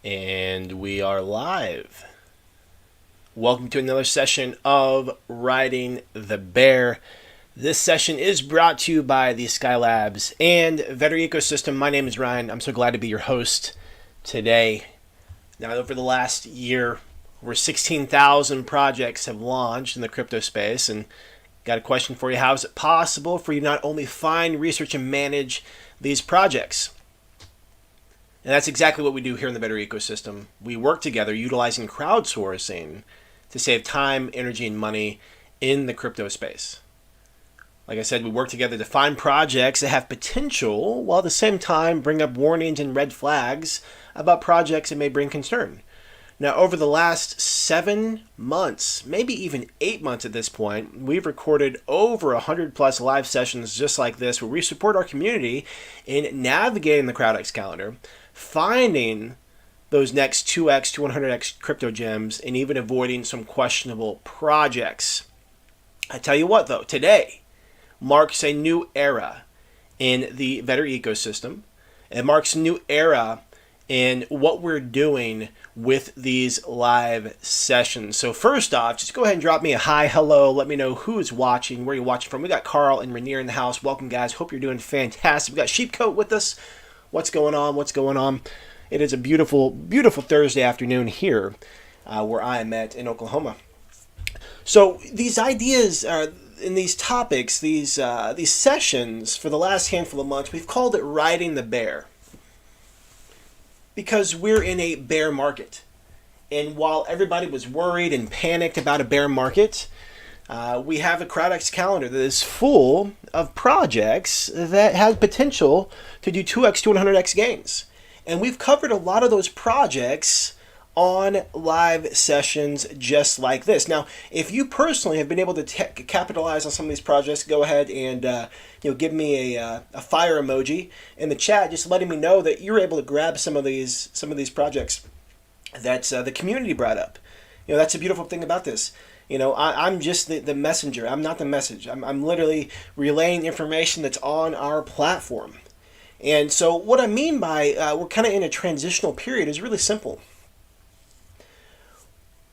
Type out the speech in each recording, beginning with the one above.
And we are live. Welcome to another session of Riding the Bear. This session is brought to you by the Skylabs and Vetter Ecosystem. My name is Ryan. I'm so glad to be your host today. Now, over the last year, over 16,000 projects have launched in the crypto space, and got a question for you. How is it possible for you to not only find, research, and manage these projects? And that's exactly what we do here in the Vetter Ecosystem. We work together utilizing crowdsourcing to save time, energy, and money in the crypto space. Like I said, we work together to find projects that have potential while at the same time bring up warnings and red flags about projects that may bring concern. Now, over the last 7 months, maybe even 8 months at this point, we've recorded over 100 plus live sessions just like this where we support our community in navigating the CrowdX Calendar, finding those next 2x to 100x crypto gems, and even avoiding some questionable projects. I tell you what, though, today marks a new era in the Vetter ecosystem. It marks a new era in what we're doing with these live sessions. So first off, just go ahead and drop me a hi, hello. Let me know who is watching, where you're watching from. We got Carl and Rainier in the house. Welcome, guys. Hope you're doing fantastic. We got Sheepcoat with us. What's going on? What's going on? It is a beautiful, beautiful Thursday afternoon here where I am at in Oklahoma. So these ideas in these topics, these sessions for the last handful of months, we've called it Riding the Bear, because we're in a bear market. And while everybody was worried and panicked about a bear market, we have a CrowdX calendar that is full of projects that have potential to do 2x to 100x gains. And we've covered a lot of those projects on live sessions just like this. Now, if you personally have been able to capitalize on some of these projects, go ahead and give me a fire emoji in the chat, just letting me know that you're able to grab some of these projects that the community brought up. That's a beautiful thing about this. I'm just the messenger. I'm not the message. I'm literally relaying information that's on our platform. And so what I mean by we're kind of in a transitional period is really simple.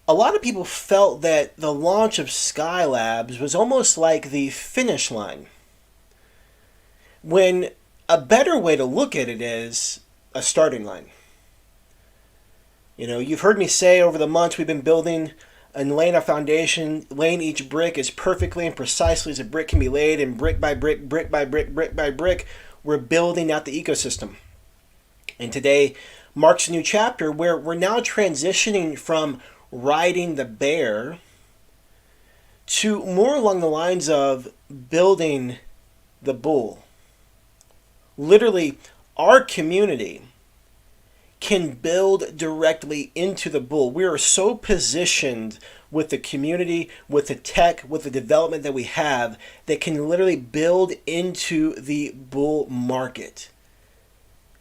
A lot of people felt that the launch of Skylabs was almost like the finish line, when a better way to look at it is a starting line. You've heard me say over the months we've been building and laying a foundation, laying each brick as perfectly and precisely as a brick can be laid, and brick by brick, brick by brick, brick by brick, we're building out the ecosystem. And today marks a new chapter where we're now transitioning from riding the bear to more along the lines of building the bull. Literally, our community can build directly into the bull. We are so positioned with the community, with the tech, with the development that we have, that can literally build into the bull market.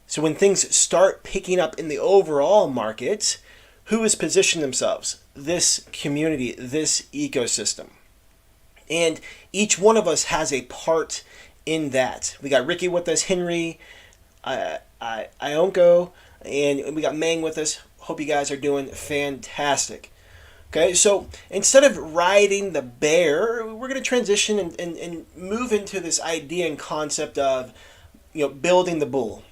So when things start picking up in the overall market, who has positioned themselves? This community, this ecosystem. And each one of us has a part in that. We got Ricky with us, Henry, Ionko, and we got Mang with us. Hope you guys are doing fantastic. Okay, so instead of riding the bear, we're going to transition and move into this idea and concept of building the bull.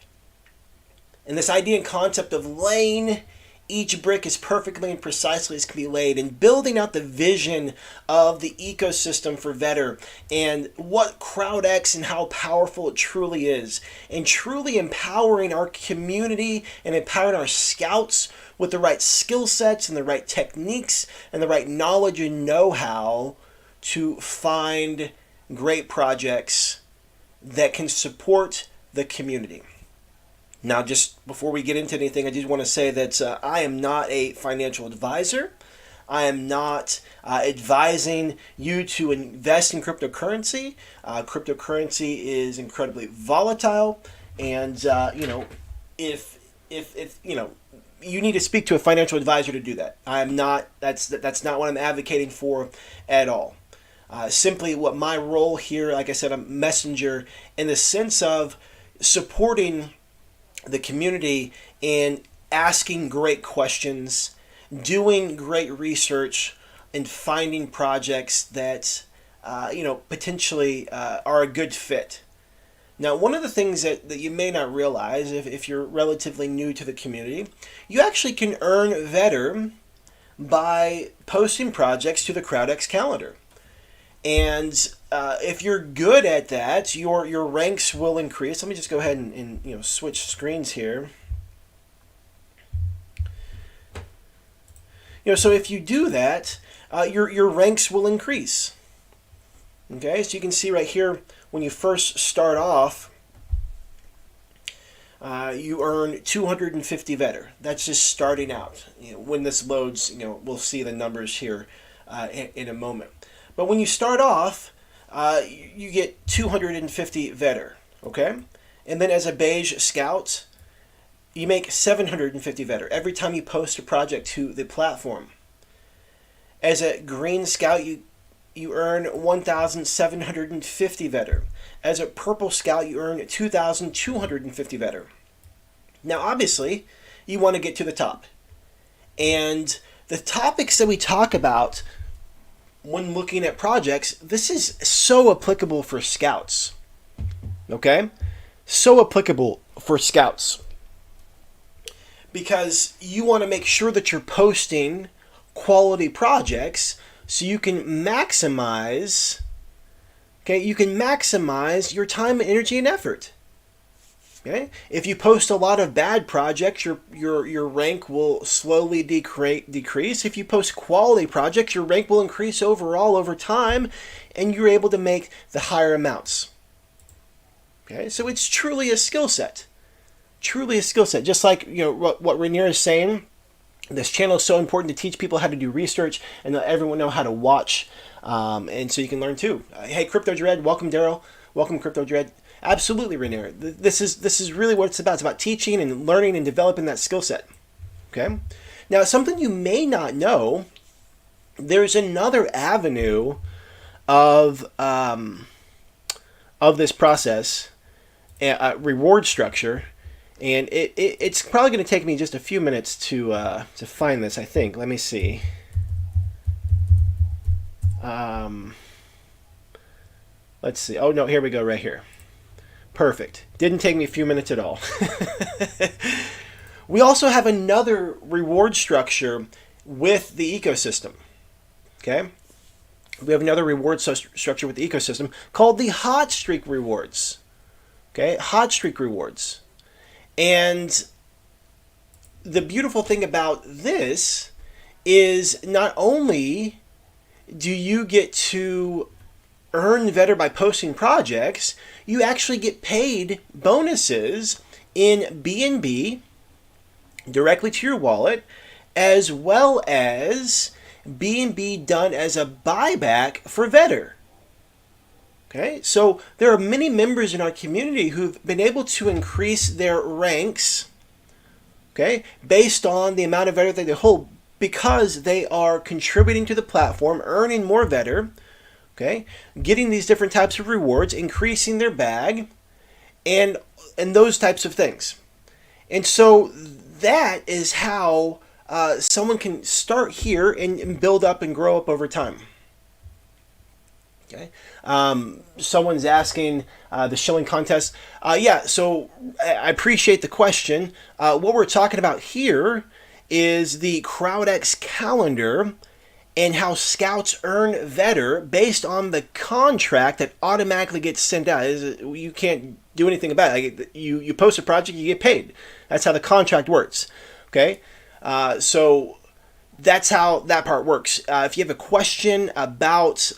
And this idea and concept of laying each brick as perfectly and precisely as can be laid, and building out the vision of the ecosystem for Vetter and what CrowdX and how powerful it truly is, and truly empowering our community and empowering our scouts with the right skill sets and the right techniques and the right knowledge and know-how to find great projects that can support the community. Now, just before we get into anything, I just want to say that I am not a financial advisor. I am not advising you to invest in cryptocurrency. Cryptocurrency is incredibly volatile, and if you need to speak to a financial advisor to do that. I am not. That's not what I'm advocating for at all. Simply, what my role here, like I said, I'm a messenger in the sense of supporting the community and asking great questions, doing great research, and finding projects that potentially are a good fit. Now, one of the things that you may not realize if you're relatively new to the community, you actually can earn Vetter by posting projects to the CrowdX Calendar. And if you're good at that, your ranks will increase. Let me just go ahead and switch screens here. So if you do that, your ranks will increase. Okay, so you can see right here when you first start off, you earn 250 Vetter. That's just starting out. When this loads, we'll see the numbers here in a moment. But when you start off, you get 250 Vetter. Okay, and then as a beige scout, you make 750 Vetter every time you post a project to the platform. As a green scout, you earn 1,750 Vetter. As a purple scout, you earn 2,250 Vetter. Now, obviously, you want to get to the top. And the topics that we talk about when looking at projects, this is so applicable for scouts. Okay? So applicable for scouts. Because you want to make sure that you're posting quality projects so you can maximize your time, energy, and effort. Okay? If you post a lot of bad projects, your rank will slowly decrease. If you post quality projects, your rank will increase overall over time, and you're able to make the higher amounts. Okay? So it's truly a skill set. Truly a skill set. Just like what Rainier is saying, this channel is so important to teach people how to do research and let everyone know how to watch, and so you can learn too. Hey, Crypto Dread, welcome, Daryl. Welcome, Crypto Dread. Absolutely, Rainier. This is really what it's about. It's about teaching and learning and developing that skill set. Okay. Now, something you may not know, there's another avenue of this process, reward structure. And it's probably going to take me just a few minutes to find this, I think. Let me see. Let's see. Oh, no, here we go right here. Perfect. Didn't take me a few minutes at all. We also have another reward structure with the ecosystem. Okay? We have another reward structure with the ecosystem called the hot streak rewards. Okay? Hot streak rewards. And the beautiful thing about this is not only do you get to earn Vetter by posting projects, you actually get paid bonuses in BNB directly to your wallet, as well as BNB done as a buyback for Vetter. Okay, so there are many members in our community who've been able to increase their ranks, okay, based on the amount of Vetter that they hold, because they are contributing to the platform, earning more Vetter, okay, getting these different types of rewards, increasing their bag, and those types of things. And so that is how someone can start here and build up and grow up over time. Okay. Someone's asking the shilling contest. Yeah, so I appreciate the question. What we're talking about here is the CrowdX Calendar and how scouts earn Vetter based on the contract that automatically gets sent out. You can't do anything about it. You post a project, you get paid. That's how the contract works. Okay, so that's how that part works. If you have a question about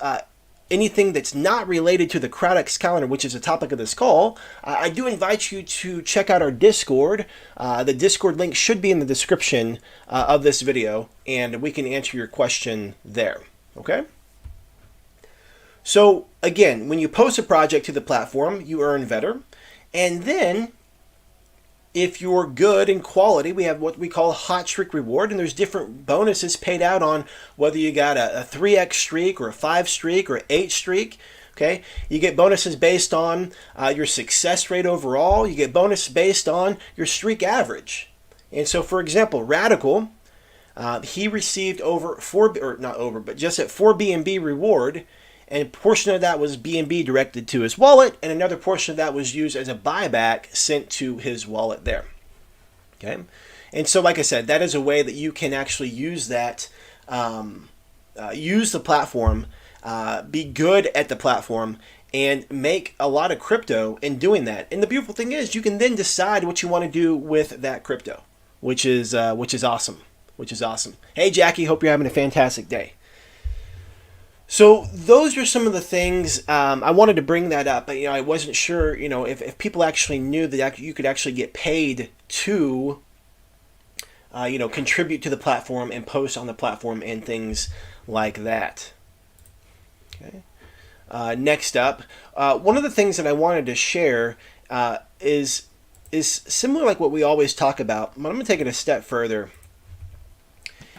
anything that's not related to the CrowdX Calendar, which is the topic of this call, I do invite you to check out our Discord. The Discord link should be in the description of this video, and we can answer your question there. Okay? So, again, when you post a project to the platform, you earn Vetter. And then, if you're good in quality, we have what we call a hot streak reward, and there's different bonuses paid out on whether you got a 3x streak or a 5 streak or an 8 streak. Okay, you get bonuses based on your success rate overall. You get bonus based on your streak average. And so, for example, Radical, he received over four, or not over, but just at 4 BNB reward, and a portion of that was BNB directed to his wallet, and another portion of that was used as a buyback sent to his wallet there. Okay, and so like I said, that is a way that you can actually use that, use the platform, be good at the platform, and make a lot of crypto in doing that. And the beautiful thing is, you can then decide what you want to do with that crypto, which is awesome. Which is awesome. Hey, Jackie, hope you're having a fantastic day. So those are some of the things I wanted to bring that up, but I wasn't sure if people actually knew that you could actually get paid to contribute to the platform and post on the platform and things like that. Okay. Next up, one of the things that I wanted to share is similar like what we always talk about, but I'm going to take it a step further.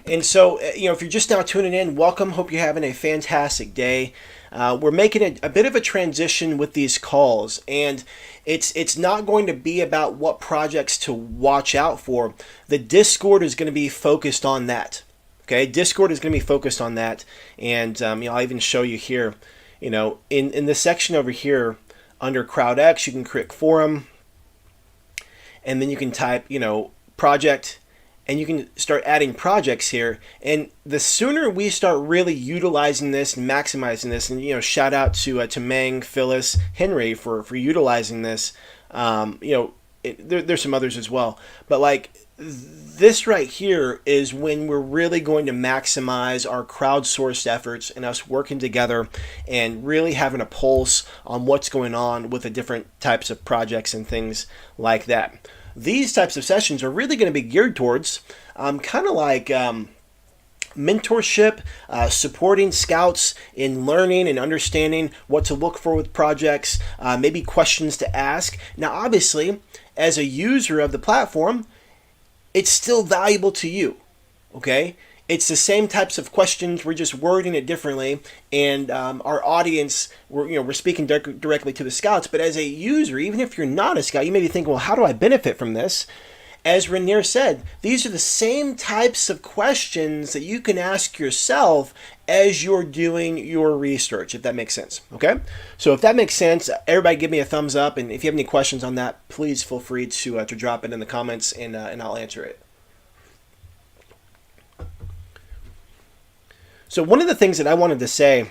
And so, if you're just now tuning in, welcome. Hope you're having a fantastic day. We're making a bit of a transition with these calls, and it's not going to be about what projects to watch out for. The Discord is going to be focused on that. Okay, Discord is going to be focused on that, and I'll even show you here. In the section over here under CrowdX, you can click Forum, and then you can type project. And you can start adding projects here. And the sooner we start really utilizing this and maximizing this, and shout out to Mang, Phyllis, Henry for utilizing this. There's some others as well. But like this right here is when we're really going to maximize our crowdsourced efforts and us working together and really having a pulse on what's going on with the different types of projects and things like that. These types of sessions are really going to be geared towards kind of like mentorship, supporting scouts in learning and understanding what to look for with projects, maybe questions to ask. Now, obviously, as a user of the platform, it's still valuable to you, okay? It's the same types of questions, we're just wording it differently, and our audience, we're speaking directly to the scouts, but as a user, even if you're not a scout, you may be thinking, well, how do I benefit from this? As Rainier said, these are the same types of questions that you can ask yourself as you're doing your research, if that makes sense, okay? So if that makes sense, everybody give me a thumbs up, and if you have any questions on that, please feel free to drop it in the comments, and I'll answer it. So one of the things that I wanted to say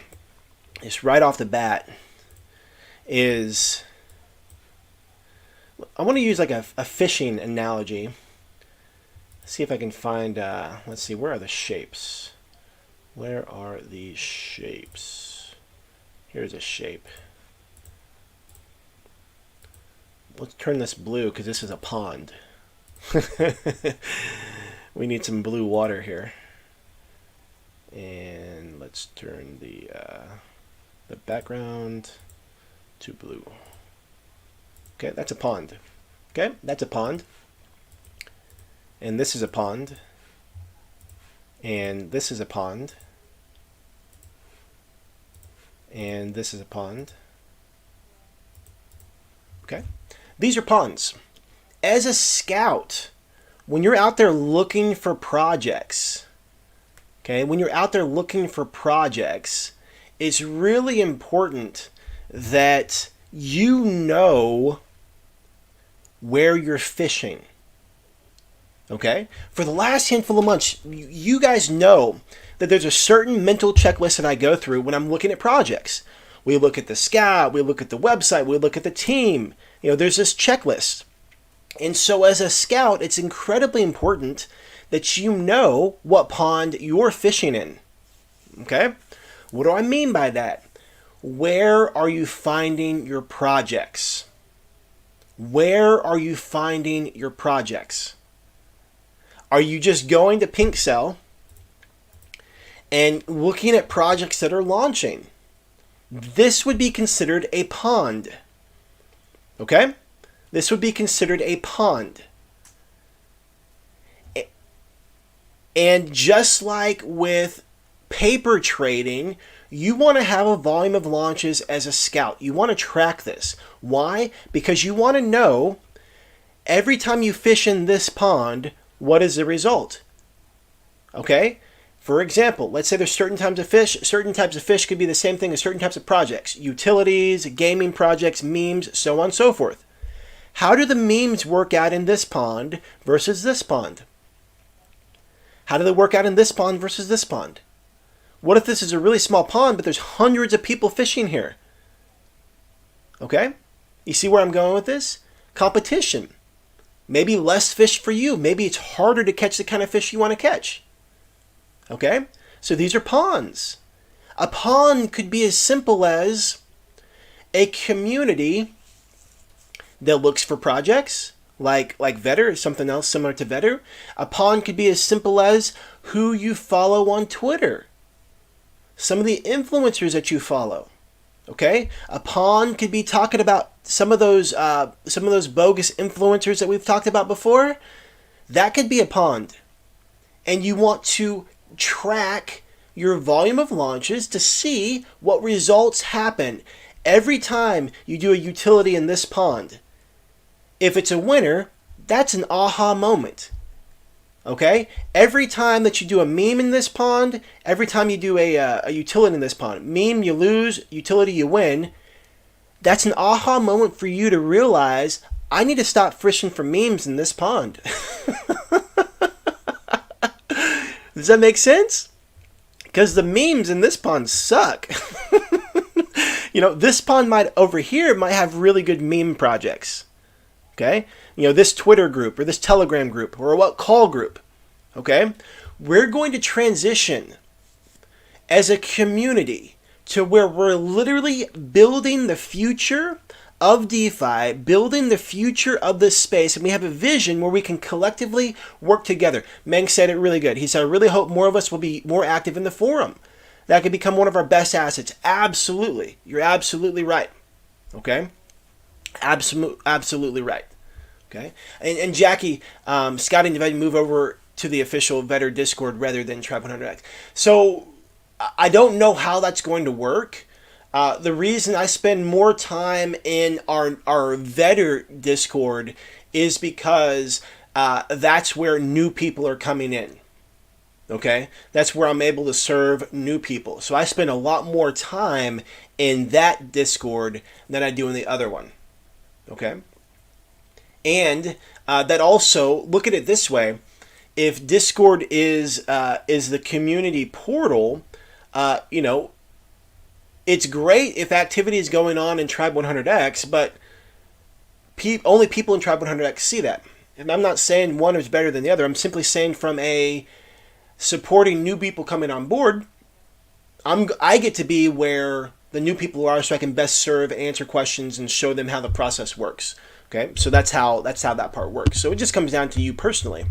is right off the bat is I want to use like a fishing analogy. See if I can find, let's see, where are the shapes? Where are the shapes? Here's a shape. Let's turn this blue because this is a pond. We need some blue water here. And let's turn the background to blue. Okay, that's a pond. Okay, that's a pond. And this is a pond. And this is a pond. And this is a pond. Okay, these are ponds. As a scout, when you're out there looking for projects, okay, when you're out there looking for projects, it's really important that you know where you're fishing. Okay? For the last handful of months, you guys know that there's a certain mental checklist that I go through when I'm looking at projects. We look at the scout, we look at the website, we look at the team. There's this checklist. And so as a scout, it's incredibly important that you know what pond you're fishing in. Okay? What do I mean by that? Where are you finding your projects? Where are you finding your projects? Are you just going to Pink Cell and looking at projects that are launching? This would be considered a pond. Okay? This would be considered a pond. And just like with paper trading, you want to have a volume of launches as a scout. You want to track this. Why? Because you want to know every time you fish in this pond, what is the result? Okay? For example, let's say there's certain types of fish. Certain types of fish could be the same thing as certain types of projects. Utilities, gaming projects, memes, so on and so forth. How do the memes work out in this pond versus this pond? How do they work out in this pond versus this pond? What if this is a really small pond, but there's hundreds of people fishing here? Okay? You see where I'm going with this? Competition. Maybe less fish for you. Maybe it's harder to catch the kind of fish you want to catch. Okay? So these are ponds. A pond could be as simple as a community that looks for projects, like Vetter, something else similar to Vetter. A pond could be as simple as who you follow on Twitter. Some of the influencers that you follow. Okay? A pond could be talking about some of those bogus influencers that we've talked about before. That could be a pond. And you want to track your volume of launches to see what results happen every time you do a utility in this pond. If it's a winner, that's an aha moment. Okay? Every time that you do a meme in this pond, every time you do a utility in this pond, meme you lose, utility you win, that's an aha moment for you to realize, I need to stop fishing for memes in this pond. Does that make sense? Because the memes in this pond suck. This pond over here might have really good meme projects. Okay? This Twitter group or this Telegram group or what call group. Okay? We're going to transition as a community to where we're literally building the future of DeFi, building the future of this space, and we have a vision where we can collectively work together. Meng said it really good. He said, I really hope more of us will be more active in the forum. That could become one of our best assets. Absolutely. You're absolutely right. Okay? Absolutely right. Okay? And Jackie, scouting decided to move over to the official Vetter Discord rather than Tribe 100X. So I don't know how that's going to work. The reason I spend more time in our Vetter Discord is because that's where new people are coming in. Okay? That's where I'm able to serve new people. So I spend a lot more time in that Discord than I do in the other one. Okay? And that also, look at it this way, if Discord is the community portal, it's great if activity is going on in Tribe 100X, but only people in Tribe 100X see that. And I'm not saying one is better than the other. I'm simply saying from a supporting new people coming on board, I get to be where the new people are so I can best serve, answer questions, and show them how the process works. Okay, so that's how that part works. So it just comes down to you personally.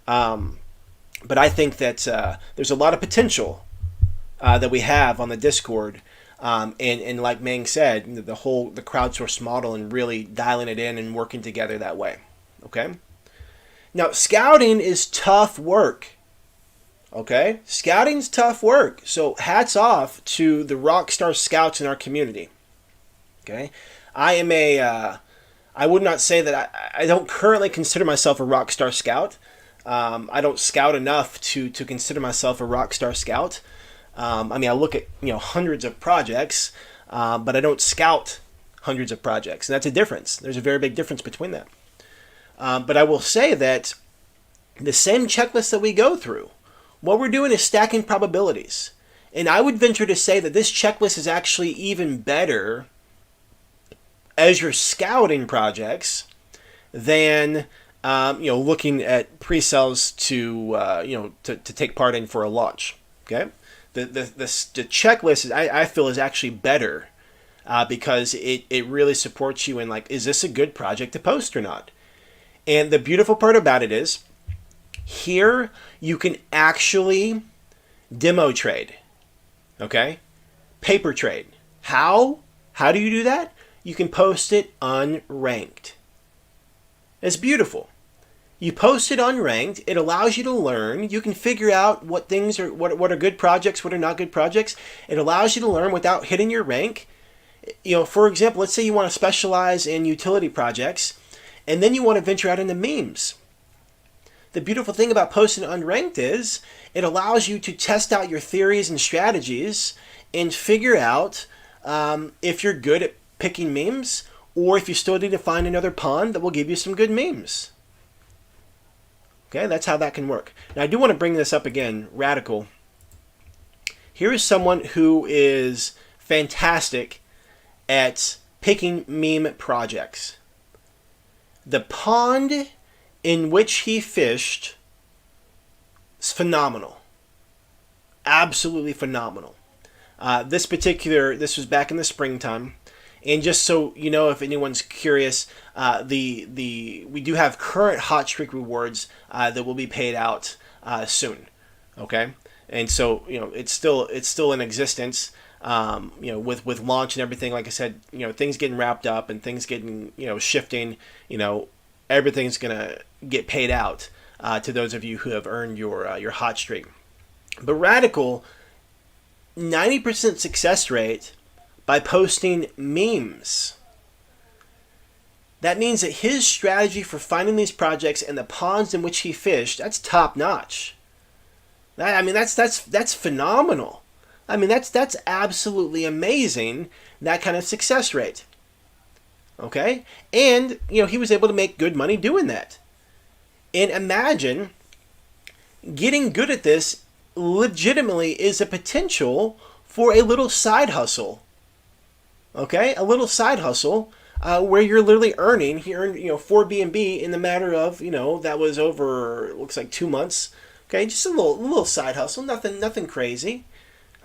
But I think that there's a lot of potential that we have on the Discord. And like Meng said, the crowdsource model and really dialing it in and working together that way. Okay? Now, scouting is tough work. Okay? Scouting's tough work. So hats off to the rockstar scouts in our community. Okay? I would not say that I don't currently consider myself a rockstar scout. I don't scout enough to consider myself a rockstar scout. I look at hundreds of projects, but I don't scout hundreds of projects, and that's a difference. There's a very big difference between that. But I will say that the same checklist that we go through, what we're doing is stacking probabilities, and I would venture to say that this checklist is actually even better as you're scouting projects than looking at pre-sales to take part in for a launch. Okay. The checklist I feel is actually better because it really supports you in is this a good project to post or not? And the beautiful part about it is here you can actually demo trade. Okay? Paper trade. How? How do you do that? You can post it unranked. It's beautiful. You post it unranked. It allows you to learn. You can figure out what things are what are good projects, what are not good projects. It allows you to learn without hitting your rank. For example, let's say you want to specialize in utility projects, and then you want to venture out into memes. the beautiful thing about posting unranked is it allows you to test out your theories and strategies and figure out if you're good at picking memes or if you still need to find another pond that will give you some good memes. Okay, that's how that can work. Now, I do want to bring this up again, Radical. Here is someone who is fantastic at picking meme projects. The pond in which he fished is phenomenal. Absolutely phenomenal. This was back in the springtime. And just so you know, if anyone's curious, we do have current hot streak rewards that will be paid out soon. Okay, and so it's still in existence. With launch and everything, like I said, things getting wrapped up and things getting shifting. Everything's gonna get paid out to those of you who have earned your hot streak. But Radical, 90% success rate by posting memes. That means that his strategy for finding these projects and the ponds in which he fished, that's top notch. That's phenomenal. That's absolutely amazing, that kind of success rate. Okay? And, he was able to make good money doing that. And imagine getting good at this legitimately is a potential for a little side hustle. Okay? A little side hustle where you're literally earning. He earned, 4 BNB in the matter of, that was over, looks like 2 months. Okay? Just a little side hustle. Nothing crazy.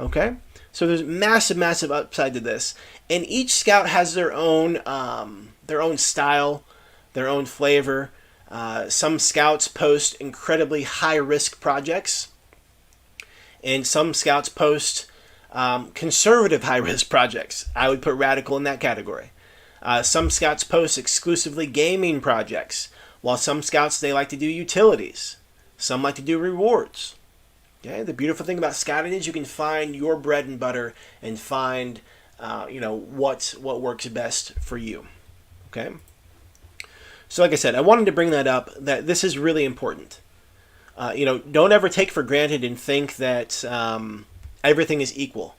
Okay? So there's massive upside to this. And each scout has their own style, their own flavor. Some scouts post incredibly high-risk projects. And some scouts post conservative high-risk projects. I would put Radical in that category. Some scouts post exclusively gaming projects, while some scouts, they like to do utilities. Some like to do rewards. Okay? The beautiful thing about scouting is you can find your bread and butter and find what works best for you. Okay? So like I said, I wanted to bring that up, that this is really important. Don't ever take for granted and think that everything is equal.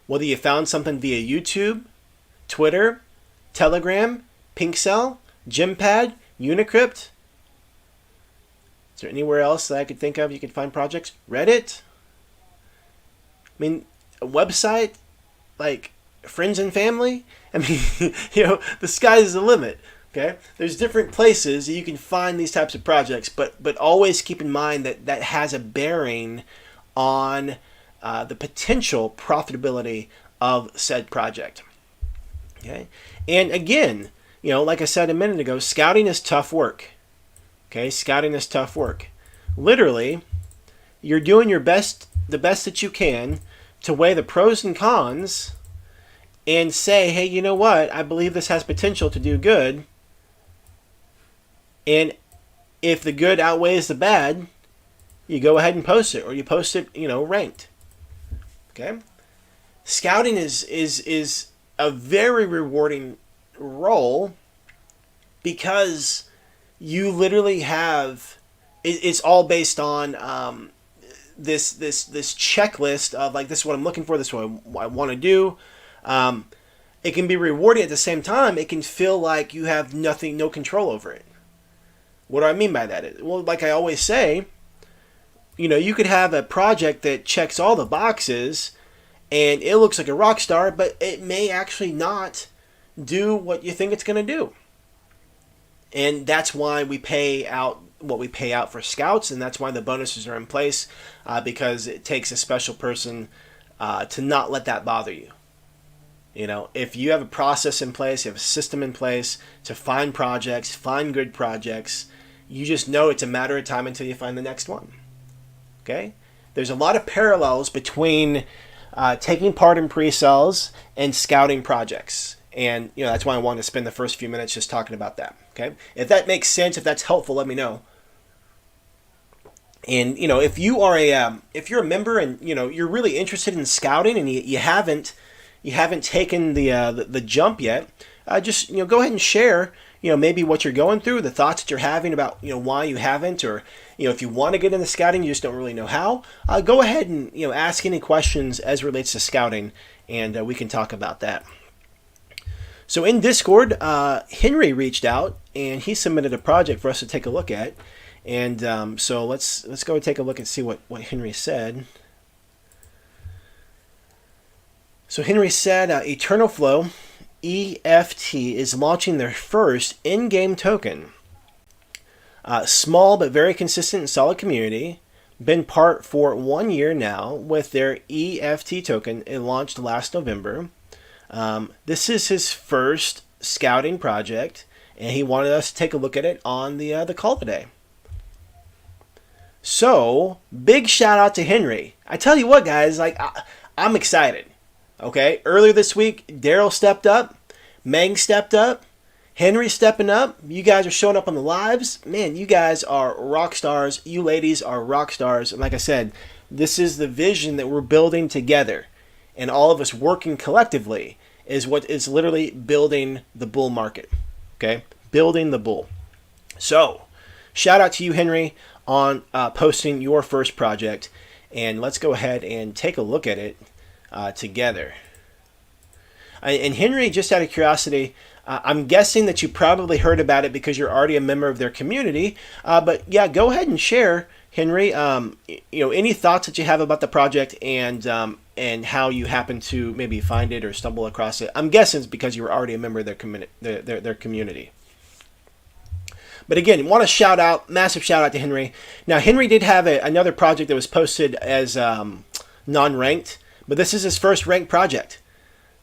Whether you found something via YouTube, Twitter, Telegram, Pinkcell, Gympad, Unicrypt. Is there anywhere else that I could think of you could find projects? Reddit? A website like Friends and Family? The sky is the limit. Okay? There's different places that you can find these types of projects, but always keep in mind that has a bearing on the potential profitability of said project. Okay? And again, like I said a minute ago, scouting is tough work. Okay? Scouting is tough work. Literally, you're doing your best, the best that you can to weigh the pros and cons and say, hey, you know what? I believe this has potential to do good. And if the good outweighs the bad, you go ahead and post it, or you post it, ranked. Okay? Scouting is a very rewarding role because you literally have, it's all based on this checklist of like, this is what I'm looking for, this is what I want to do. It can be rewarding at the same time. It can feel like you have no control over it. What do I mean by that? Well, like I always say, you could have a project that checks all the boxes and it looks like a rock star, but it may actually not do what you think it's going to do. And that's why we pay out what we pay out for scouts, and that's why the bonuses are in place, because it takes a special person to not let that bother you. If you have a process in place, you have a system in place to find projects, find good projects, you just know it's a matter of time until you find the next one. Okay? There's a lot of parallels between taking part in pre-sales and scouting projects. And that's why I wanted to spend the first few minutes just talking about that. Okay? If that makes sense, if that's helpful, let me know. And if you're a member and you're really interested in scouting and you haven't taken the jump yet, just go ahead and share maybe what you're going through, the thoughts that you're having about, why you haven't, or, if you want to get into scouting, you just don't really know how, go ahead and, ask any questions as relates to scouting, and we can talk about that. So in Discord, Henry reached out and he submitted a project for us to take a look at. And so let's go take a look and see what Henry said. So Henry said, Eternal Flow EFT is launching their first in-game token. Small but very consistent and solid community. Been part for 1 year now with their EFT token. It launched last November. This is his first scouting project, and he wanted us to take a look at it on the call today. So, big shout out to Henry. I tell you what, guys, I'm excited. Okay, earlier this week, Daryl stepped up, Meg stepped up, Henry stepping up. You guys are showing up on the lives. Man, you guys are rock stars. You ladies are rock stars. And like I said, this is the vision that we're building together. And all of us working collectively is what is literally building the bull market. Okay, building the bull. So, shout out to you, Henry, on posting your first project. And let's go ahead and take a look at it together. And Henry, just out of curiosity, I'm guessing that you probably heard about it because you're already a member of their community. But yeah, go ahead and share, Henry. Any thoughts that you have about the project and how you happen to maybe find it or stumble across it. I'm guessing it's because you were already a member of their community. But again, want to massive shout out to Henry. Now, Henry did have another project that was posted as non-ranked, but this is his first ranked project.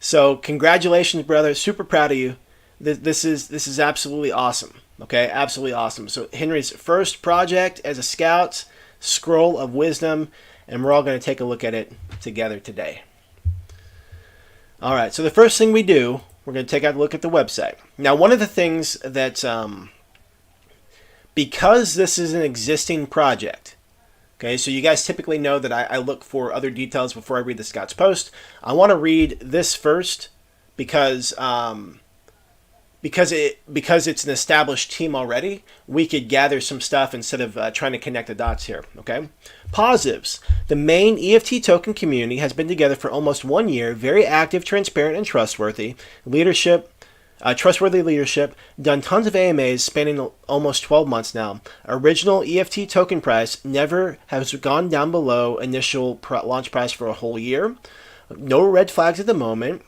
So congratulations, brother. Super proud of you. This is absolutely awesome. Okay, absolutely awesome. So Henry's first project as a scout, Scroll of Wisdom, and we're all going to take a look at it together today. All right, so the first thing we do, we're going to take a look at the website. Now, one of the things that, because this is an existing project, okay, so you guys typically know that I look for other details before I read the Scout's post. I want to read this first because it's an established team already. We could gather some stuff instead of trying to connect the dots here. Okay, positives. The main EFT token community has been together for almost 1 year. Very active, transparent, and trustworthy. Trustworthy leadership, done tons of AMAs spanning almost 12 months now. Original EFT token price never has gone down below initial launch price for a whole year. No red flags at the moment.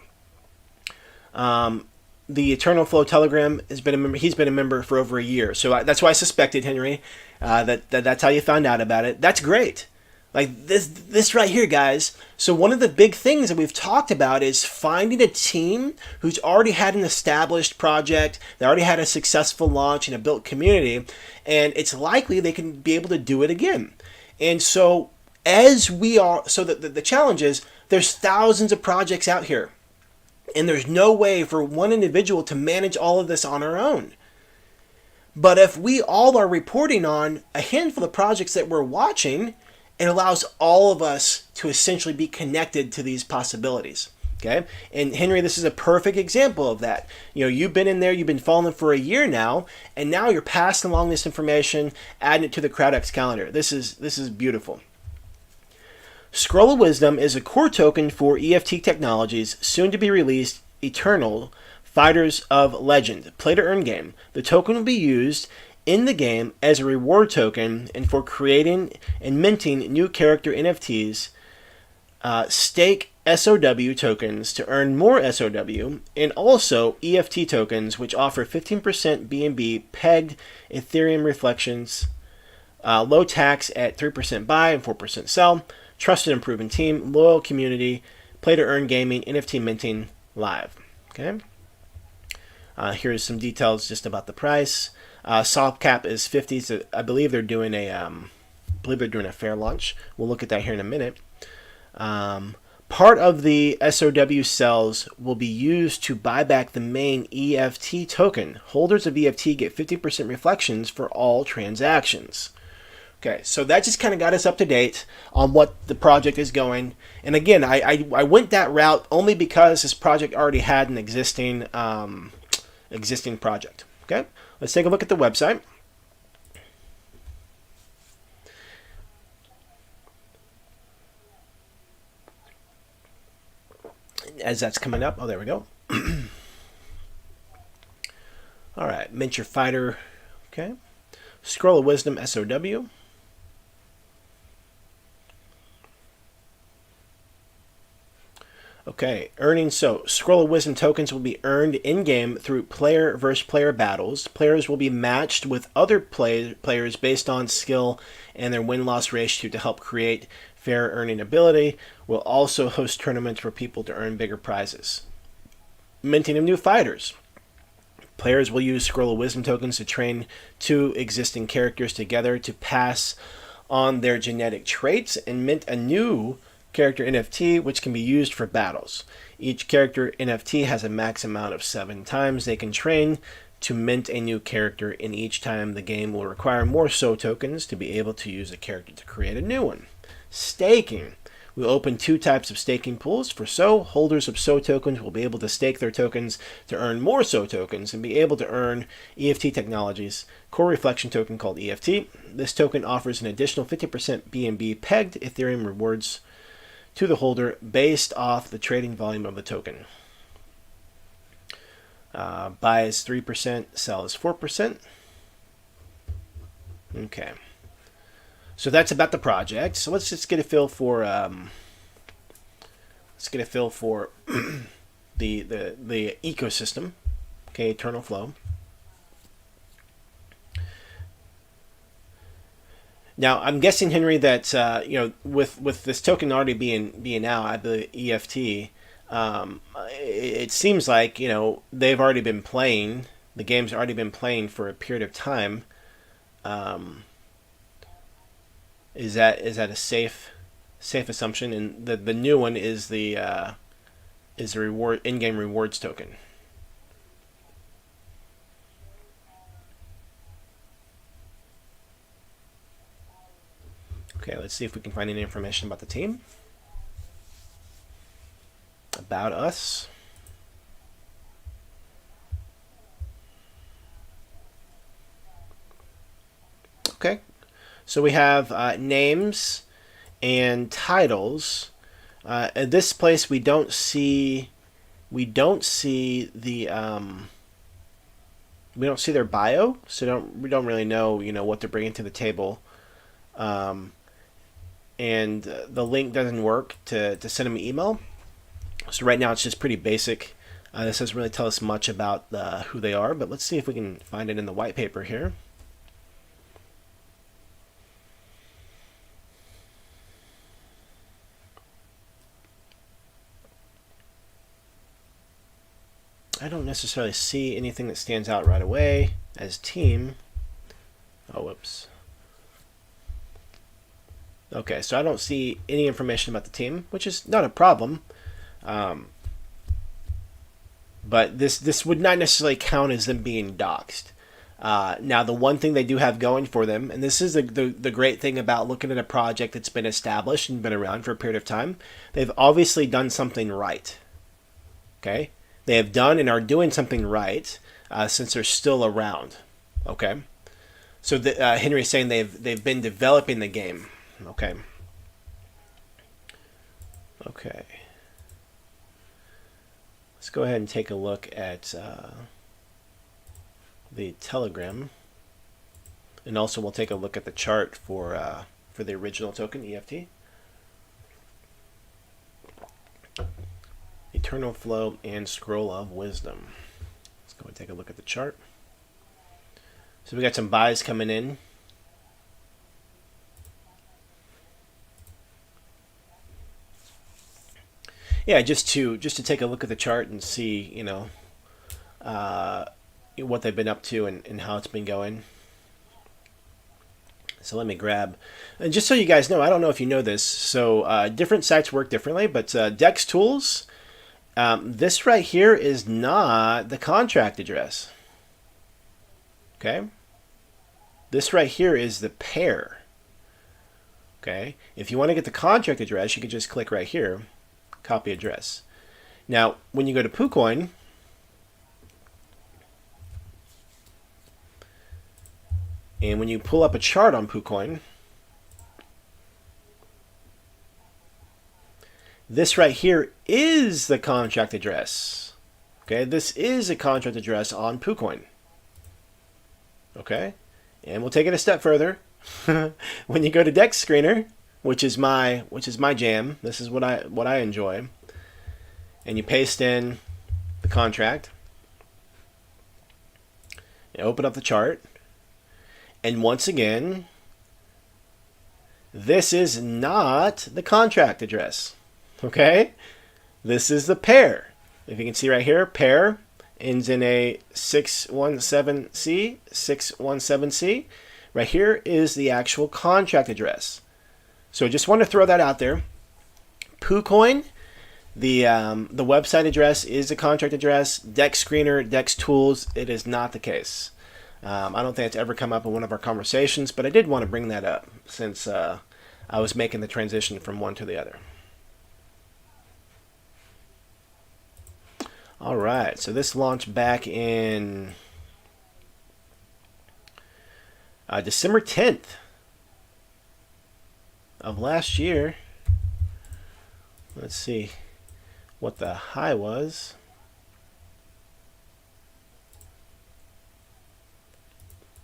The Eternal Flow Telegram has been a member. He's been a member for over a year, so that's why I suspected, Henry, that's how you found out about it. That's great. Like this right here, guys. So one of the big things that we've talked about is finding a team who's already had an established project, they already had a successful launch and a built community, and it's likely they can be able to do it again. And so the challenge is there's thousands of projects out here, and there's no way for one individual to manage all of this on our own. But if we all are reporting on a handful of projects that we're watching, it allows all of us to essentially be connected to these possibilities. Okay, and Henry, this is a perfect example of that. You've been in there, you've been following for a year now, and now you're passing along this information, adding it to the CrowdX Calendar. This is beautiful. Scroll of Wisdom is a core token for EFT Technologies, soon to be released Eternal Fighters of Legend play-to-earn game. The token will be used in the game as a reward token and for creating and minting new character NFTs, stake SOW tokens to earn more SOW, and also EFT tokens, which offer 15% BNB pegged Ethereum reflections, low tax at 3% buy and 4% sell, trusted and proven team, loyal community, play to earn gaming, NFT minting live. Okay. Here's some details just about the price. Soft cap is 50, so I believe they're doing a fair launch. We'll look at that here in a minute. Part of the SOW cells will be used to buy back the main EFT token. Holders of EFT get 50% reflections for all transactions. Okay, so that just kind of got us up to date on what the project is going. And again, I went that route only because this project already had an existing project. Okay, let's take a look at the website. As that's coming up, oh, there we go. All right, mint your fighter. Okay, scroll of wisdom SOW. Okay, earning. So, Scroll of Wisdom tokens will be earned in-game through player versus player battles. Players will be matched with other players based on skill and their win-loss ratio to help create fair earning ability. We'll also host tournaments for people to earn bigger prizes. Minting of new fighters. Players will use Scroll of Wisdom tokens to train 2 existing characters together to pass on their genetic traits and mint a new character NFT, which can be used for battles. Each character NFT has a max amount of 7 times they can train to mint a new character, and each time the game will require more SO tokens to be able to use a character to create a new one. Staking. We'll open 2 types of staking pools. For SO, holders of SO tokens will be able to stake their tokens to earn more SO tokens and be able to earn EFT Technologies core reflection token called EFT. This token offers an additional 50% BNB pegged Ethereum rewards to the holder based off the trading volume of the token. Buy is 3%, sell is 4%. Okay. So that's about the project. So let's just get a feel for the ecosystem. Okay, Eternal Flow. Now, I'm guessing, Henry, that with this token already being out, I believe EFT, it seems like they've already been playing. The game's already been playing for a period of time. Is that a safe assumption? And the new one is the reward in-game rewards token. Okay, let's see if we can find any information about the team. About us. Okay, so we have names and titles. At this place, we don't see the we don't see their bio, so we don't really know what they're bringing to the table. And the link doesn't work to send them an email. So right now it's just pretty basic. This doesn't really tell us much about who they are, but let's see if we can find it in the white paper here. I don't necessarily see anything that stands out right away as team. Oh, whoops. Okay, so I don't see any information about the team, which is not a problem. But this would not necessarily count as them being doxxed. Now, the one thing they do have going for them, and this is the great thing about looking at a project that's been established and been around for a period of time, they've obviously done something right. Okay? They have done and are doing something right since they're still around. Okay? So Henry's saying they've been developing the game. Okay. Okay. Let's go ahead and take a look at the Telegram, and also we'll take a look at the chart for the original token EFT. Eternal Flow and Scroll of Wisdom. Let's go and take a look at the chart. So we got some buys coming in. Yeah, just to take a look at the chart and see, what they've been up to and how it's been going. So let me grab, and just so you guys know, I don't know if you know this, so different sites work differently, but Dex Tools, this right here is not the contract address. Okay? This right here is the pair. Okay? If you want to get the contract address, you can just click right here. Copy address. Now, when you go to PooCoin, And when you pull up a chart on PooCoin, this right here is the contract address. Okay, this is a contract address on PooCoin. Okay, and we'll take it a step further. When you go to Dex Screener, which is my jam, this is what I enjoy, and you paste in the contract, you open up the chart, and once again, this is not the contract address. Okay, this is the pair. If you can see right here, pair ends in a 617C, 617C. Right here is the actual contract address. So just want to throw that out there. PooCoin, the website address is the contract address. Dex Screener, Dex Tools, it is not the case. I don't think it's ever come up in one of our conversations, but I did want to bring that up since I was making the transition from one to the other. All right, so this launched back in December 10th of last year. Let's see what the high was.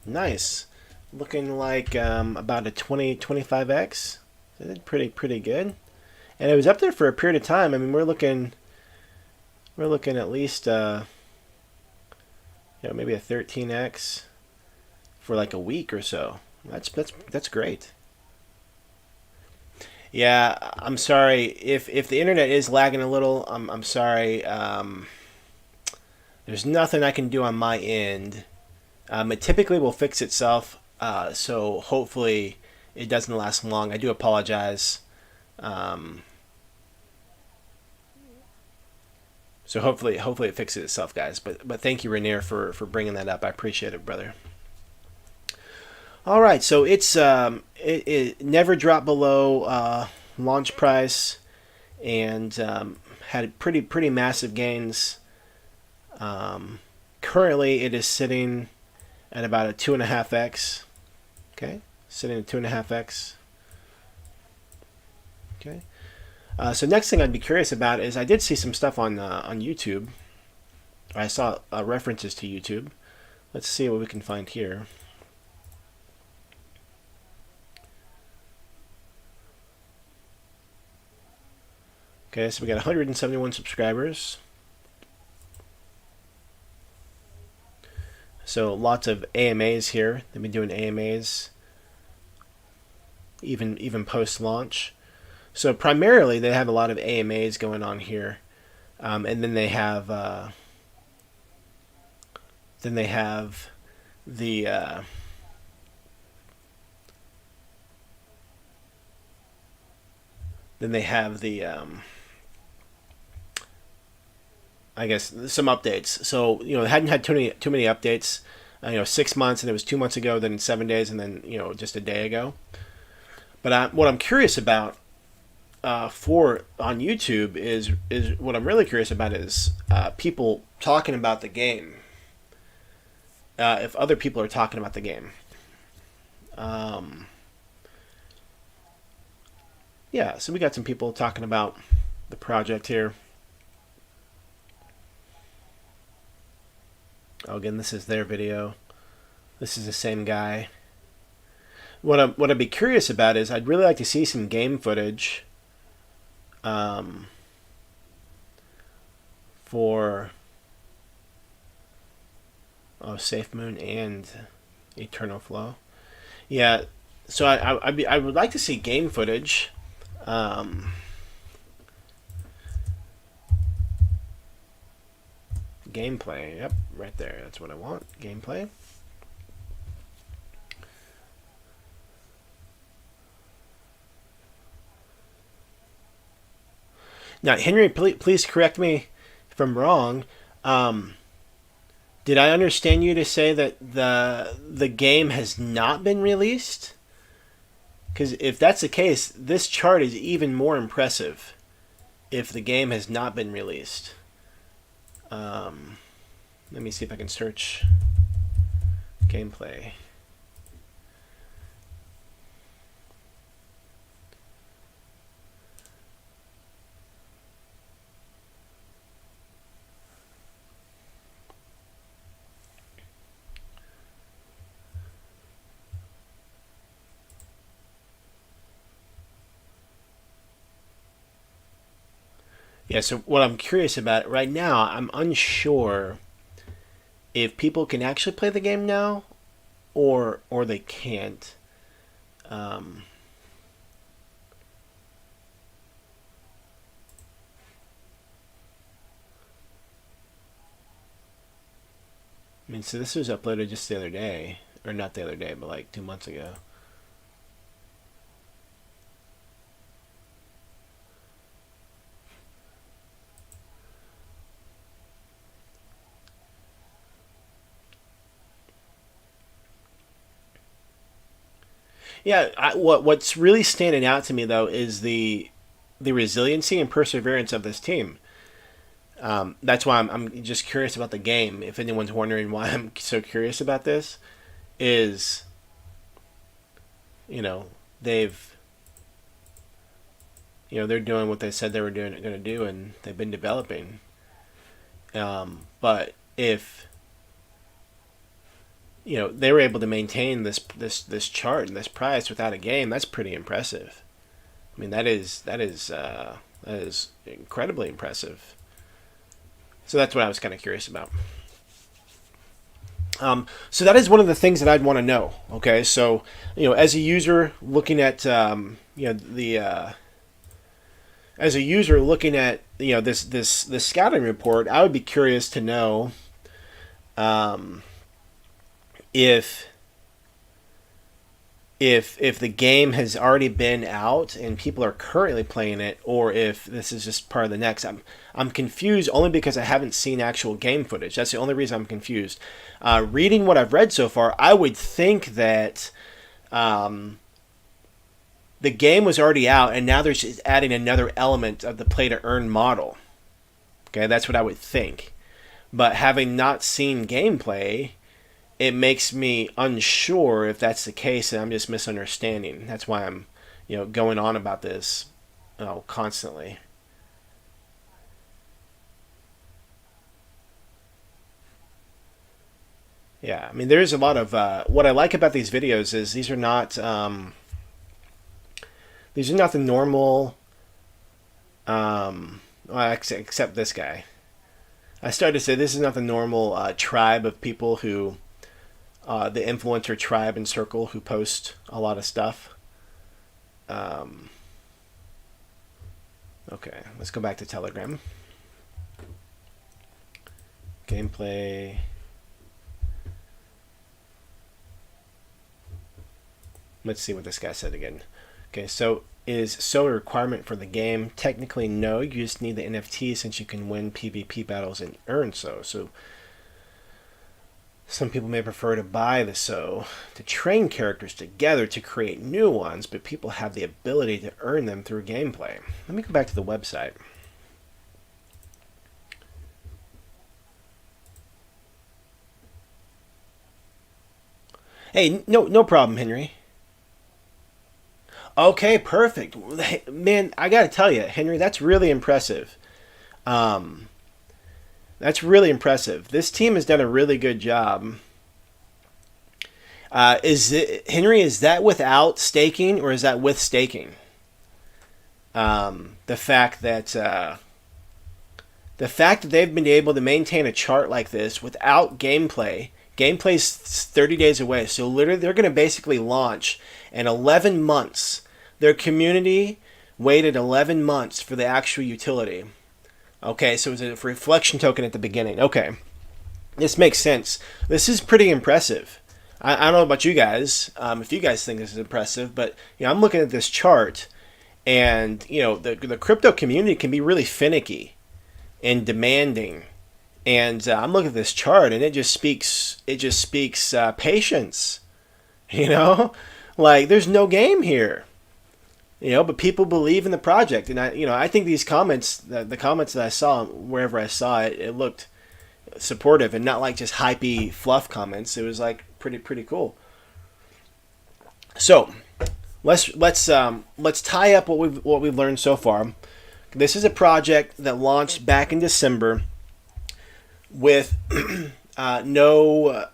Nice. Looking like about a 25x. So it did pretty good. And it was up there for a period of time. I mean, we're looking at least maybe a 13x for like a week or so. That's great. Yeah, I'm sorry if the internet is lagging a little. I'm sorry. There's nothing I can do on my end. It typically will fix itself, so hopefully it doesn't last long. I do apologize. So hopefully it fixes itself, guys. But thank you, Rainier, for bringing that up. I appreciate it, brother. All right, so it's it never dropped below launch price, and had pretty massive gains. Currently, it is sitting at about a 2.5x. Okay, sitting at 2.5x. Okay. So next thing I'd be curious about is I did see some stuff on YouTube. I saw references to YouTube. Let's see what we can find here. Okay, so we got 171 subscribers. So lots of AMAs here. They've been doing AMAs even post-launch. So primarily they have a lot of AMAs going on here, and then they have the I guess some updates. So they hadn't had too many updates. 6 months, and it was 2 months ago, then 7 days, and then just a day ago. But what I'm curious about for on YouTube is what I'm really curious about is people talking about the game. If other people are talking about the game. Yeah, so we got some people talking about the project here. Oh, again, this is their video. This is the same guy. What I'd be curious about is I'd really like to see some game footage for Safe Moon and Eternal Flow. Yeah, so I would like to see game footage. Gameplay, yep, right there. That's what I want. Gameplay. Now, Henry, please correct me if I'm wrong. Did I understand you to say that the game has not been released? Because if that's the case, this chart is even more impressive if the game has not been released. Let me see if I can search gameplay. Yeah, so what I'm curious about right now, I'm unsure if people can actually play the game now or they can't. Um, I mean, so this was uploaded just the other day, or not the other day, but like 2 months ago. Yeah, what's really standing out to me though is the resiliency and perseverance of this team. That's why I'm just curious about the game. If anyone's wondering why I'm so curious about this, is you know they've they're doing what they said they were going to do, and they've been developing. But if they were able to maintain this chart and this price without a game, that's pretty impressive. I mean, that is incredibly impressive. So that's what I was kind of curious about. So that is one of the things that I'd want to know. Okay, so as a user looking at the as a user looking at this scouting report, I would be curious to know um, if if the game has already been out and people are currently playing it, or if this is just part of the next. I'm confused only because I haven't seen actual game footage. That's the only reason I'm confused. Reading what I've read so far, I would think that the game was already out, and now they're just adding another element of the play to earn model. Okay, that's what I would think. But having not seen gameplay, it makes me unsure if that's the case, and I'm just misunderstanding. That's why I'm, going on about this, constantly. Yeah, I mean, there's a lot of what I like about these videos is these are not the normal, well, except this guy. I started to say this is not the normal tribe of people who the influencer tribe and circle who post a lot of stuff. Um, okay, let's go back to Telegram. Gameplay. Let's see what this guy said again. Okay, so is so a requirement for the game? Technically, no. You just need the NFT since you can win PvP battles and earn so. So some people may prefer to buy the so to train characters together to create new ones, but people have the ability to earn them through gameplay. Let me go back to the website. Hey, no problem, Henry. Okay, perfect. Man, I gotta tell you, Henry, that's really impressive. Um, that's really impressive. This team has done a really good job. Is it, Henry? Is that without staking or is that with staking? The fact that they've been able to maintain a chart like this without gameplay. Gameplay's 30 days away, so literally they're going to basically launch in 11 months. Their community waited 11 months for the actual utility. Okay, so it was a reflection token at the beginning. Okay, this makes sense. This is pretty impressive. I don't know about you guys, if you guys think this is impressive, but I'm looking at this chart, and the crypto community can be really finicky and demanding. And I'm looking at this chart, and it just speaks patience. Like there's no game here. But people believe in the project, and I think these comments, the comments that I saw wherever I saw it, it looked supportive and not like just hypey fluff comments. It was like pretty cool. So let's tie up what we've learned so far. This is a project that launched back in December with no,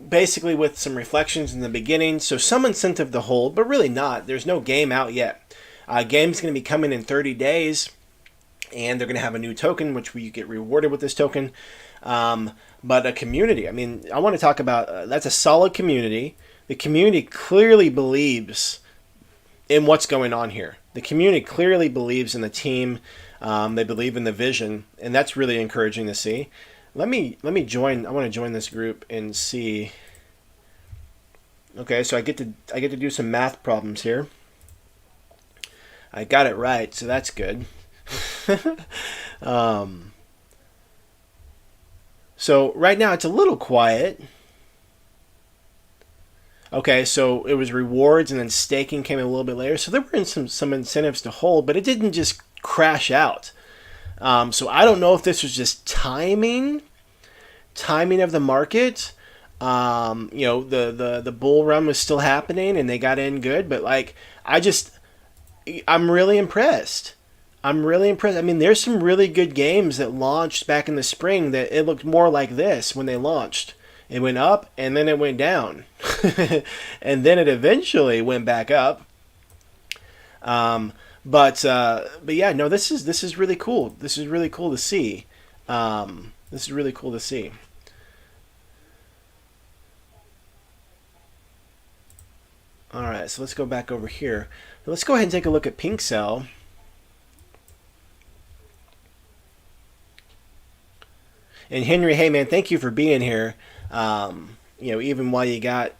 basically with some reflections in the beginning. So some incentive to hold, but really not. There's no game out yet. Game's going to be coming in 30 days. and they're going to have a new token, which we get rewarded with this token. But a community. I mean, I want to talk about that's a solid community. The community clearly believes in what's going on here. The community clearly believes in the team. They believe in the vision, and that's really encouraging to see. Let me join. I want to join this group and see. Okay, so I get to do some math problems here. I got it right, so that's good. So right now it's a little quiet. Okay, so it was rewards and then staking came in a little bit later. So there were some incentives to hold, but it didn't just crash out. So I don't know if this was just timing of the market. The bull run was still happening and they got in good, but like I'm really impressed. I mean, there's some really good games that launched back in the spring that it looked more like this when they launched. It went up and then it went down. And then it eventually went back up. But yeah, no, this is really cool. This is really cool to see. This is really cool to see. All right, so let's go back over here. Let's go ahead and take a look at Pink Cell. And Henry, hey man, thank you for being here. Even while you got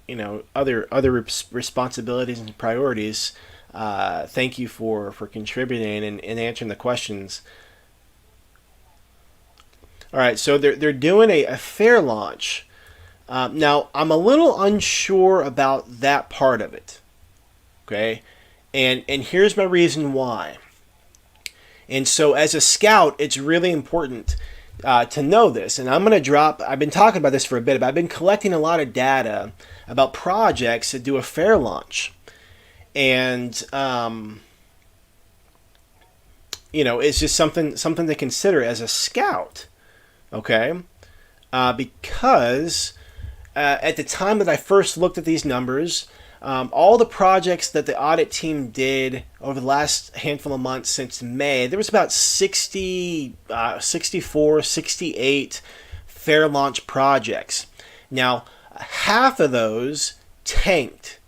other responsibilities and priorities, thank you for contributing and answering the questions. All right, so they're doing a fair launch. Now I'm a little unsure about that part of it. Okay, and here's my reason why. And so as a scout, it's really important to know this, and I've been talking about this for a bit, but I've been collecting a lot of data about projects that do a fair launch. And, it's just something to consider as a scout, okay? Because at the time that I first looked at these numbers, all the projects that the audit team did over the last handful of months since May, there was about 64, 68 fair launch projects. Now, half of those tanked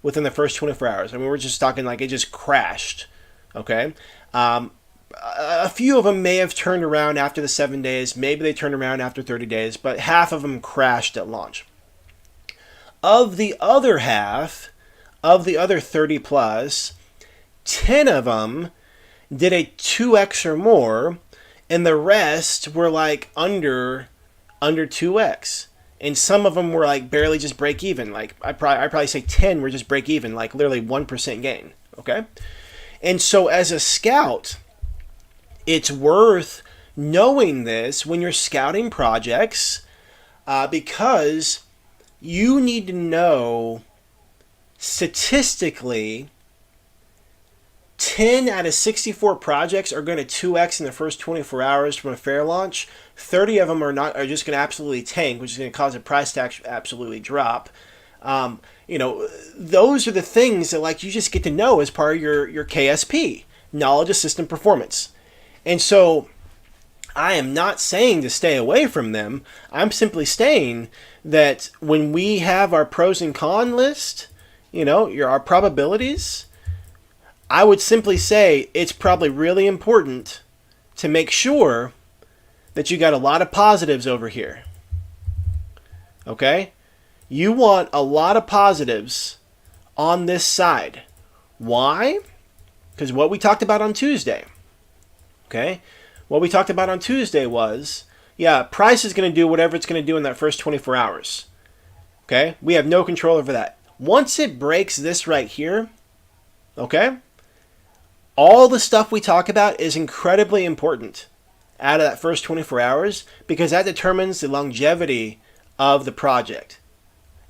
within the first 24 hours. I mean, we're just talking like it just crashed, okay? A few of them may have turned around after the 7 days. Maybe they turned around after 30 days, but half of them crashed at launch. Of the other half, of the other 30 plus, 10 of them did a 2x or more, and the rest were like under 2x. And some of them were like barely just break even. Like I probably say 10 were just break even, like literally 1% gain. Okay? And so as a scout, it's worth knowing this when you're scouting projects, because you need to know statistically 10 out of 64 projects are going to 2x in the first 24 hours from a fair launch. 30 of them are just going to absolutely tank, which is going to cause the price to absolutely drop. Those are the things that like you just get to know as part of your KSP, knowledge of system performance. And so I am not saying to stay away from them. I'm simply saying that when we have our pros and cons list, our probabilities, I would simply say it's probably really important to make sure that you got a lot of positives over here. Okay? You want a lot of positives on this side. Why? Because what we talked about on Tuesday. Okay? What we talked about on Tuesday was, price is going to do whatever it's going to do in that first 24 hours. Okay? We have no control over that. Once it breaks this right here, okay, all the stuff we talk about is incredibly important out of that first 24 hours because that determines the longevity of the project.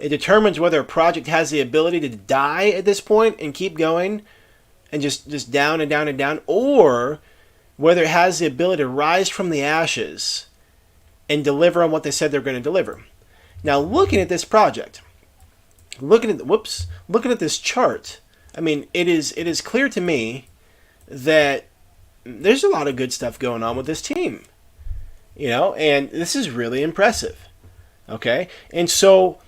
It determines whether a project has the ability to die at this point and keep going and just down and down and down, or whether it has the ability to rise from the ashes and deliver on what they said they're going to deliver. Now, looking at this project, looking at this chart, I mean, it is clear to me that there's a lot of good stuff going on with this team, and this is really impressive. Okay, and so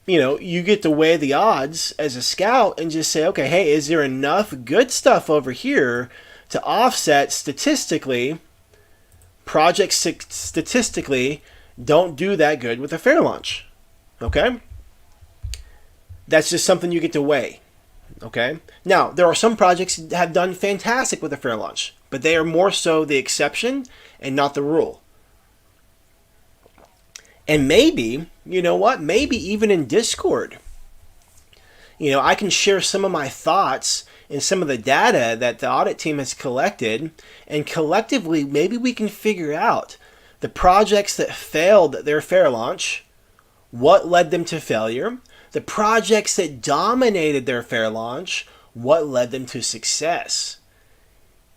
you get to weigh the odds as a scout and just say, okay, hey, is there enough good stuff over here to offset statistically? Projects statistically don't do that good with a fair launch. Okay, that's just something you get to weigh. Okay, now there are some projects that have done fantastic with a fair launch, but they are more so the exception and not the rule. And maybe, maybe even in Discord, I can share some of my thoughts and some of the data that the audit team has collected, and collectively, maybe we can figure out the projects that failed their fair launch, what led them to failure, the projects that dominated their fair launch, what led them to success.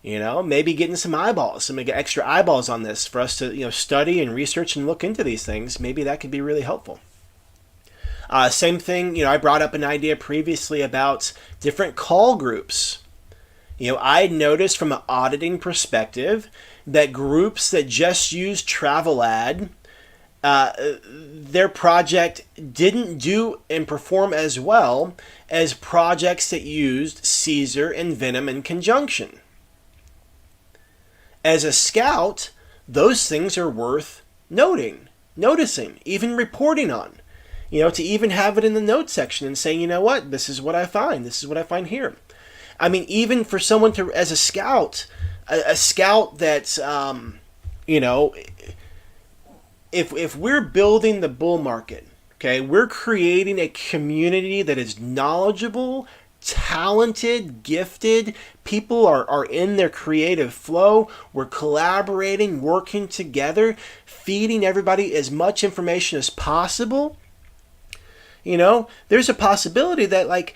Maybe getting some eyeballs, some extra eyeballs on this for us to, study and research and look into these things. Maybe that could be really helpful. Same thing, I brought up an idea previously about different call groups. I noticed from an auditing perspective that groups that just use TravelAd, their project didn't do and perform as well as projects that used Caesar and Venom in conjunction. As a scout, those things are worth noticing, even reporting on. To even have it in the notes section and say, what, this is what I find. This is what I find here. I mean, even for someone to, as a scout that's, if we're building the bull market, okay, we're creating a community that is knowledgeable, talented, gifted. People are in their creative flow. We're collaborating, working together, feeding everybody as much information as possible. There's a possibility that, like,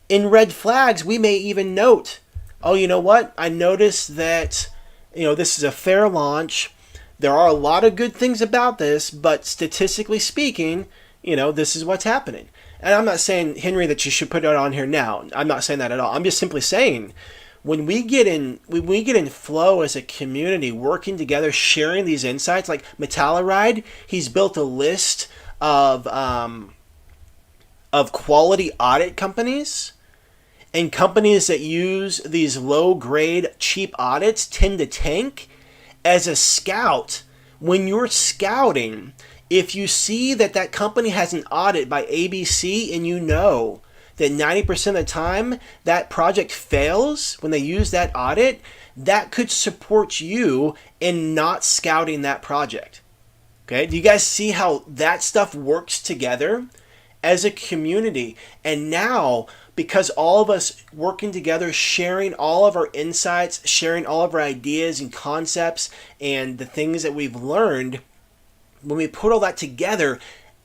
in red flags, we may even note, oh, you know what? I noticed that, this is a fair launch. There are a lot of good things about this, but statistically speaking, this is what's happening. And I'm not saying, Henry, that you should put it on here now. I'm not saying that at all. I'm just simply saying, when we get in flow as a community, working together, sharing these insights, like Metallaride, he's built a list of quality audit companies, and companies that use these low-grade, cheap audits tend to tank. As a scout, when you're scouting, if you see that company has an audit by ABC and that 90% of the time that project fails when they use that audit, that could support you in not scouting that project. Okay? Do you guys see how that stuff works together as a community? And now, because all of us working together, sharing all of our insights, sharing all of our ideas and concepts and the things that we've learned, when we put all that together,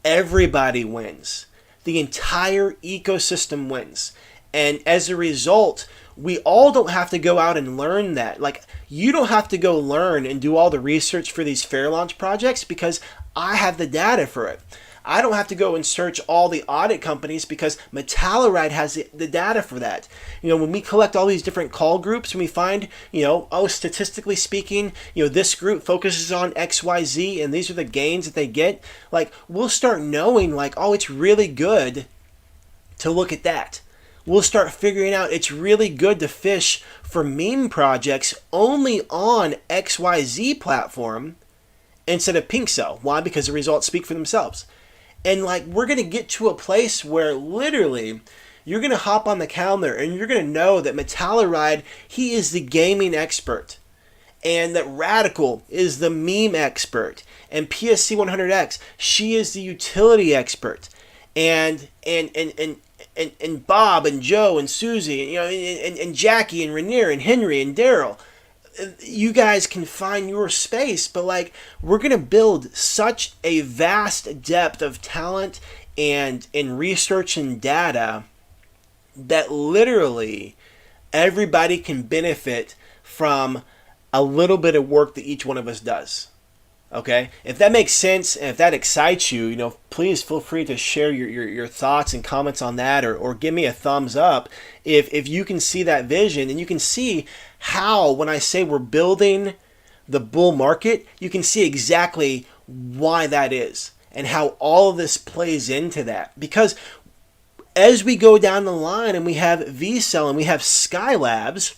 everybody wins. The entire ecosystem wins. And as a result, we all don't have to go out and learn that. Like, you don't have to go learn and do all the research for these fair launch projects because I have the data for it. I don't have to go and search all the audit companies because Metallaride has the data for that. When we collect all these different call groups and we find, statistically speaking, this group focuses on XYZ and these are the gains that they get, like, we'll start knowing, like, oh, it's really good to look at that. We'll start figuring out it's really good to fish for meme projects only on XYZ platform instead of Pinkcell. Why? Because the results speak for themselves. And, like, we're going to get to a place where literally you're going to hop on the calendar and you're going to know that Metallaride, he is the gaming expert. And that Radical is the meme expert. And PSC 100X, she is the utility expert. And Bob and Joe and Susie and Jackie and Rainier and Henry and Daryl, you guys can find your space, but, like, we're going to build such a vast depth of talent and research and data that literally everybody can benefit from a little bit of work that each one of us does. Okay, if that makes sense and if that excites you, please feel free to share your thoughts and comments on that, or give me a thumbs up if you can see that vision, and you can see how, when I say we're building the bull market, you can see exactly why that is and how all of this plays into that. Because as we go down the line and we have VCell and we have Skylabs,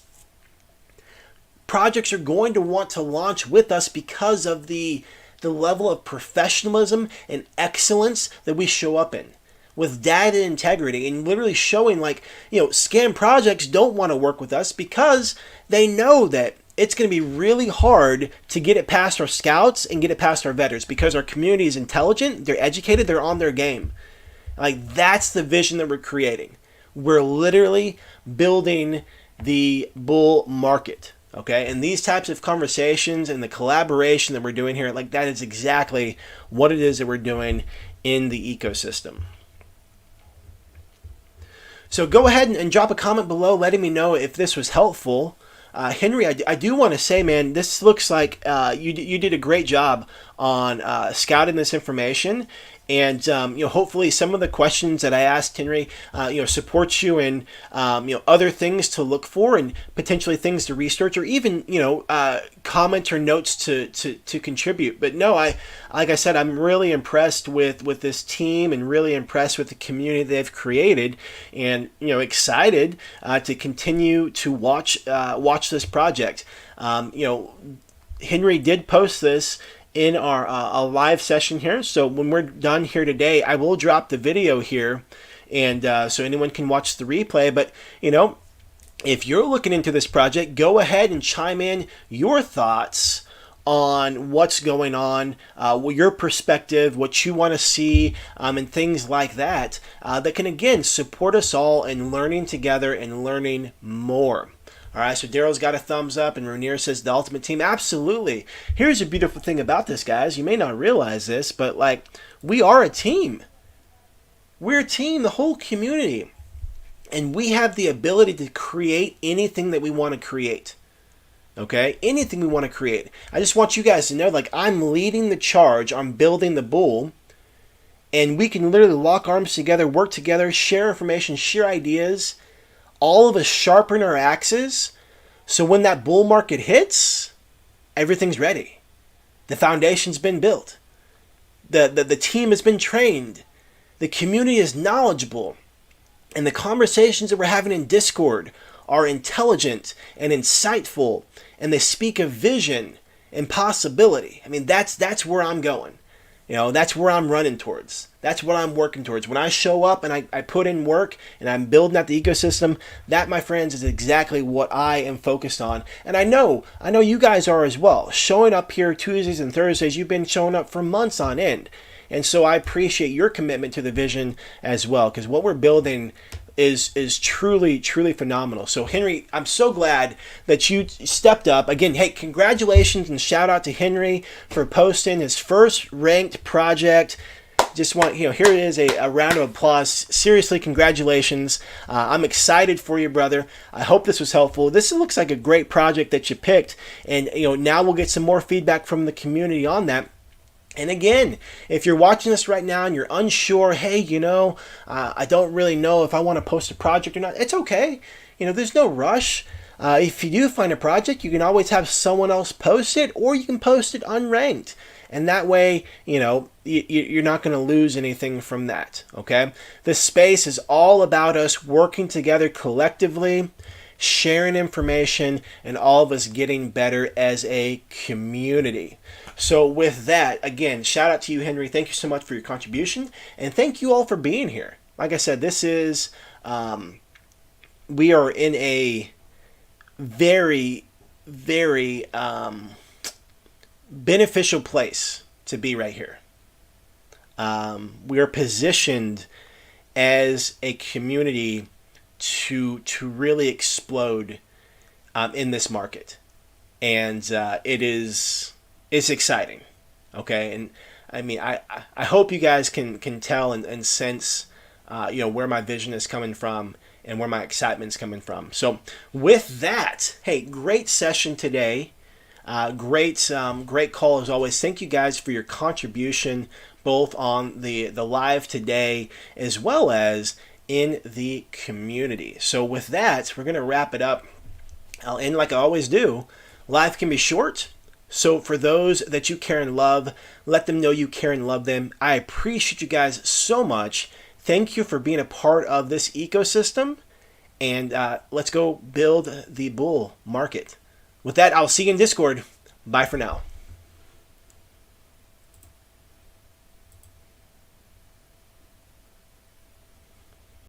projects are going to want to launch with us because of the level of professionalism and excellence that we show up in, with data integrity, and literally showing scam projects don't want to work with us because they know that it's going to be really hard to get it past our scouts and get it past our vetters, because our community is intelligent, they're educated, they're on their game. That's the vision that we're creating. We're literally building the bull market. Okay, and these types of conversations and the collaboration that we're doing here, that is exactly what it is that we're doing in the ecosystem. So go ahead and drop a comment below letting me know if this was helpful. Henry, I do want to say, man, this looks like you did a great job on scouting this information. And hopefully some of the questions that I asked Henry, supports you in other things to look for and potentially things to research, or even comments or notes to contribute. But no, like I said, I'm really impressed with this team and really impressed with the community they've created, and excited to continue to watch this project. Henry did post this in our a live session here. So when we're done here today, I will drop the video here, and so anyone can watch the replay. But if you're looking into this project, go ahead and chime in your thoughts on what's going on, your perspective, what you want to see, and things like that, that can again support us all in learning together and learning more. All right, so Daryl's got a thumbs up, and Rainier says the ultimate team. Absolutely. Here's a beautiful thing about this, guys. You may not realize this, but we are a team. We're a team, the whole community. And we have the ability to create anything that we want to create. Okay? Anything we want to create. I just want you guys to know, I'm leading the charge on building the bull, and we can literally lock arms together, work together, share information, share ideas. All of us sharpen our axes, so when that bull market hits, everything's ready. The foundation's been built. The team has been trained. The community is knowledgeable. And the conversations that we're having in Discord are intelligent and insightful, and they speak of vision and possibility. I mean, that's where I'm going. That's where I'm running towards. That's what I'm working towards. When I show up and I put in work and I'm building out the ecosystem, that, my friends, is exactly what I am focused on. And I know you guys are as well. Showing up here Tuesdays and Thursdays, you've been showing up for months on end. And so I appreciate your commitment to the vision as well, because what we're building is truly, truly phenomenal. So Henry, I'm so glad that you stepped up. Again, hey, congratulations and shout out to Henry for posting his first ranked project. Just want, here it is, a round of applause. Seriously, congratulations. I'm excited for you, brother. I hope this was helpful. This looks like a great project that you picked. And, now we'll get some more feedback from the community on that. And again, if you're watching this right now and you're unsure, hey, I don't really know if I want to post a project or not, it's okay. There's no rush. If you do find a project, you can always have someone else post it, or you can post it unranked. And that way, you're not going to lose anything from that, okay? This space is all about us working together collectively, sharing information, and all of us getting better as a community. So with that, again, shout out to you, Henry. Thank you so much for your contribution, and thank you all for being here. Like I said, this is, we are in a very, very beneficial place to be right here. We are positioned as a community to really explode in this market, and it's exciting. Okay, and I mean, I hope you guys can tell and sense where my vision is coming from and where my excitement's coming from. So with that, hey, great session today. Great call as always. Thank you guys for your contribution, both on the live today as well as in the community. So with that, we're going to wrap it up. I'll end like I always do. Life can be short. So for those that you care and love, let them know you care and love them. I appreciate you guys so much. Thank you for being a part of this ecosystem. And let's go build the bull market. With that, I'll see you in Discord. Bye for now.